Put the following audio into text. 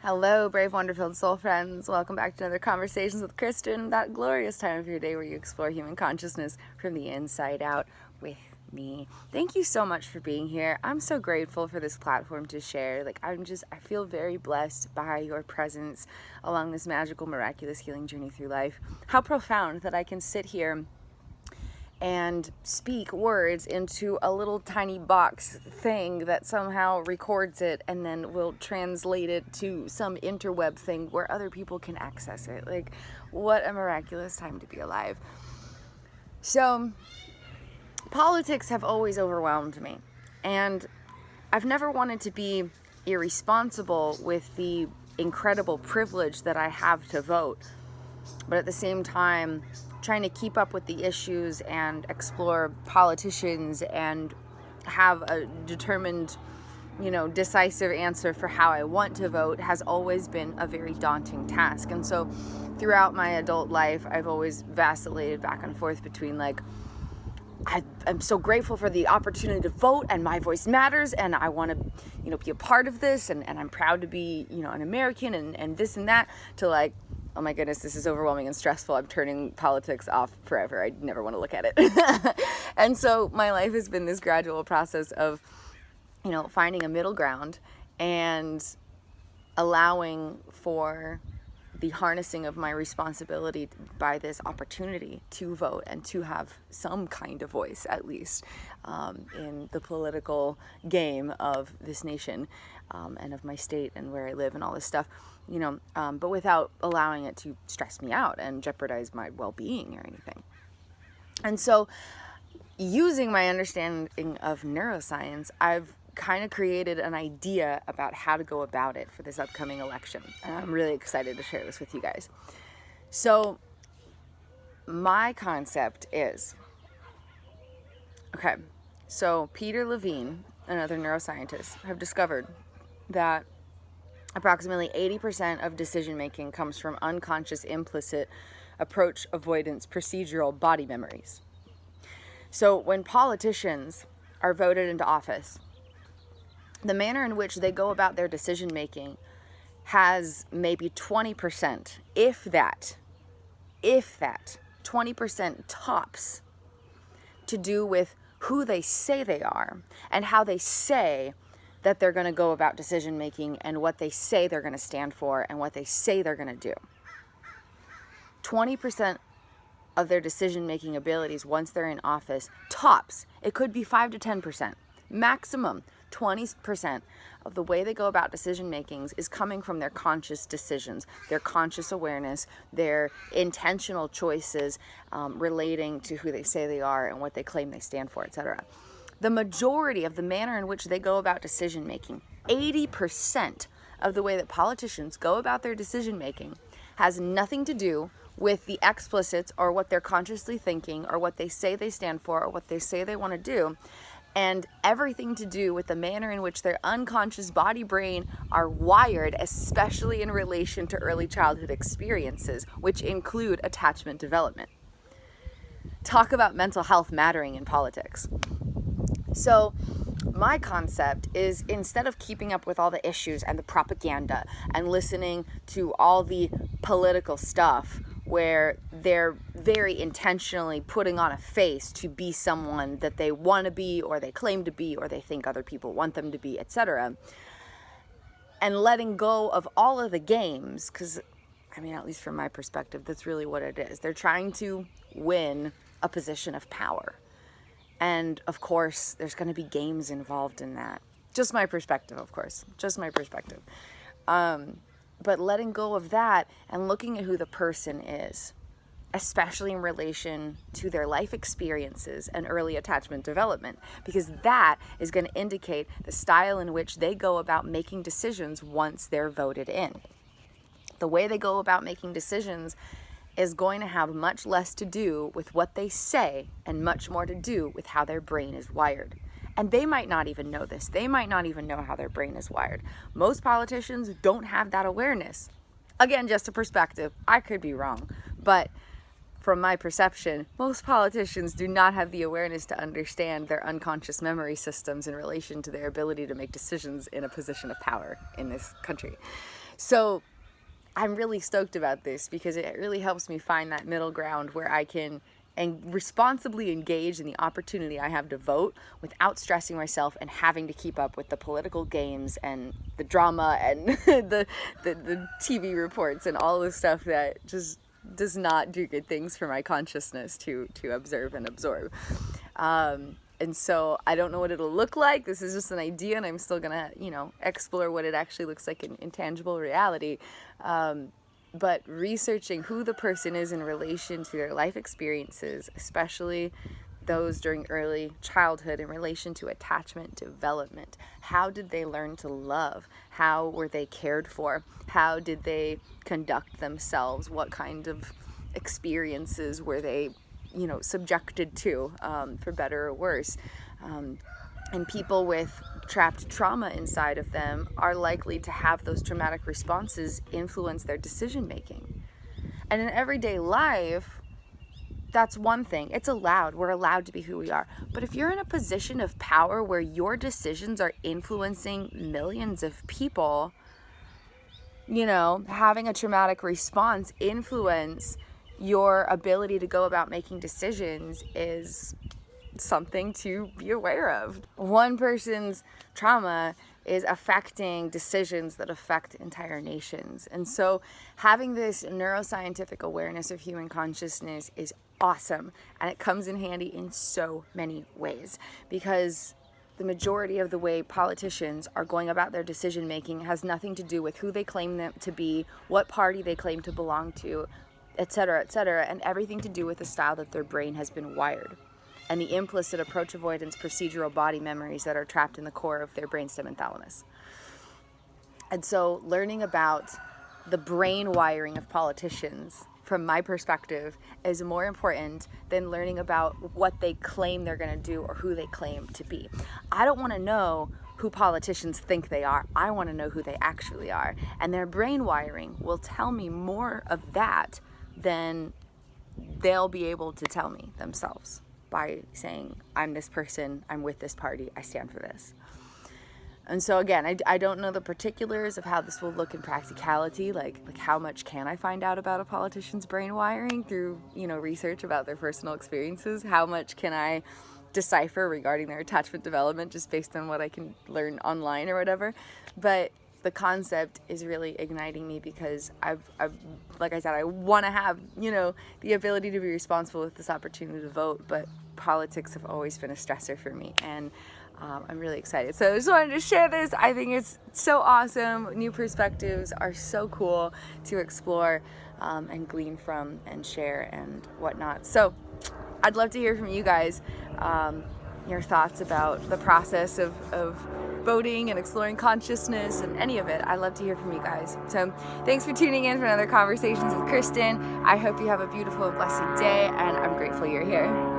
Hello, brave, wonder-filled soul friends. Welcome back to another Conversations with Kristin, that glorious time of your day where you explore human consciousness from the inside out with me. Thank you so much for being here. I'm so grateful for this platform to share. I feel very blessed by your presence along this magical, miraculous healing journey through life. How profound that I can sit here and speak words into a little tiny box thing that somehow records it and then will translate it to some interweb thing where other people can access it. What a miraculous time to be alive. So, politics have always overwhelmed me, and I've never wanted to be irresponsible with the incredible privilege that I have to vote, but at the same time trying to keep up with the issues and explore politicians and have a determined, decisive answer for how I want to vote has always been a very daunting task. And so throughout my adult life, I've always vacillated back and forth between I'm so grateful for the opportunity to vote and my voice matters and I want to, be a part of this and I'm proud to be, an American and this and that, to oh my goodness, this is overwhelming and stressful. I'm turning politics off forever. I never want to look at it. And so my life has been this gradual process of, finding a middle ground and allowing for the harnessing of my responsibility by this opportunity to vote and to have some kind of voice, at least, in the political game of this nation and of my state and where I live and all this stuff, but without allowing it to stress me out and jeopardize my well-being or anything. And so, using my understanding of neuroscience, I've kind of created an idea about how to go about it for this upcoming election. And I'm really excited to share this with you guys. So my concept is, so Peter Levine and other neuroscientists have discovered that approximately 80% of decision making comes from unconscious, implicit approach avoidance procedural body memories. So when politicians are voted into office, the manner in which they go about their decision making has maybe 20%, if that, 20% tops, to do with who they say they are and how they say that they're going to go about decision making and what they say they're going to stand for and what they say they're going to do. 20% of their decision making abilities once they're in office, tops, it could be 5 to 10%, maximum 20% of the way they go about decision makings is coming from their conscious decisions, their conscious awareness, their intentional choices relating to who they say they are and what they claim they stand for, etc. The majority of the manner in which they go about decision making, 80% of the way that politicians go about their decision making, has nothing to do with the explicits or what they're consciously thinking or what they say they stand for or what they say they want to do, and everything to do with the manner in which their unconscious body brain are wired, especially in relation to early childhood experiences, which include attachment development. Talk about mental health mattering in politics. So my concept is, instead of keeping up with all the issues and the propaganda and listening to all the political stuff where they're very intentionally putting on a face to be someone that they want to be or they claim to be or they think other people want them to be, etc., and letting go of all of the games, because, at least from my perspective, that's really what it is. They're trying to win a position of power. And, of course, there's going to be games involved in that. Just my perspective, of course. Just my perspective. But letting go of that and looking at who the person is, especially in relation to their life experiences and early attachment development, because that is going to indicate the style in which they go about making decisions once they're voted in. The way they go about making decisions is going to have much less to do with what they say and much more to do with how their brain is wired. And they might not even know this. They might not even know how their brain is wired. Most politicians don't have that awareness. Again, just a perspective. I could be wrong. But from my perception, most politicians do not have the awareness to understand their unconscious memory systems in relation to their ability to make decisions in a position of power in this country. So I'm really stoked about this because it really helps me find that middle ground where I can responsibly engage in the opportunity I have to vote without stressing myself and having to keep up with the political games and the drama and the TV reports and all the stuff that just does not do good things for my consciousness to observe and absorb. And so I don't know what it'll look like. This is just an idea, and I'm still gonna, explore what it actually looks like in tangible reality. But researching who the person is in relation to their life experiences, especially those during early childhood in relation to attachment development. How did they learn to love? How were they cared for? How did they conduct themselves? What kind of experiences were they, subjected to, for better or worse? And people with trapped trauma inside of them are likely to have those traumatic responses influence their decision making. And in everyday life, that's one thing. It's allowed. We're allowed to be who we are. But if you're in a position of power where your decisions are influencing millions of people, having a traumatic response influence your ability to go about making decisions is something to be aware of. One person's trauma is affecting decisions that affect entire nations. And so having this neuroscientific awareness of human consciousness is awesome. And it comes in handy in so many ways, because the majority of the way politicians are going about their decision making has nothing to do with who they claim them to be, what party they claim to belong to, etc., and everything to do with the style that their brain has been wired, and the implicit approach avoidance procedural body memories that are trapped in the core of their brainstem and thalamus. And so learning about the brain wiring of politicians, from my perspective, is more important than learning about what they claim they're going to do or who they claim to be. I don't want to know who politicians think they are. I want to know who they actually are. And their brain wiring will tell me more of that than they'll be able to tell me themselves by saying, I'm this person, I'm with this party, I stand for this. And so again, I don't know the particulars of how this will look in practicality, like how much can I find out about a politician's brain wiring through, research about their personal experiences? How much can I decipher regarding their attachment development just based on what I can learn online or whatever? But the concept is really igniting me because I've like I said, I want to have, the ability to be responsible with this opportunity to vote, but politics have always been a stressor for me, and I'm really excited. So I just wanted to share this. I think it's so awesome. New perspectives are so cool to explore and glean from and share and whatnot. So I'd love to hear from you guys, your thoughts about the process of voting and exploring consciousness and any of it. I'd love to hear from you guys. So thanks for tuning in for another Conversations with Kristin. I hope you have a beautiful and blessed day, and I'm grateful you're here.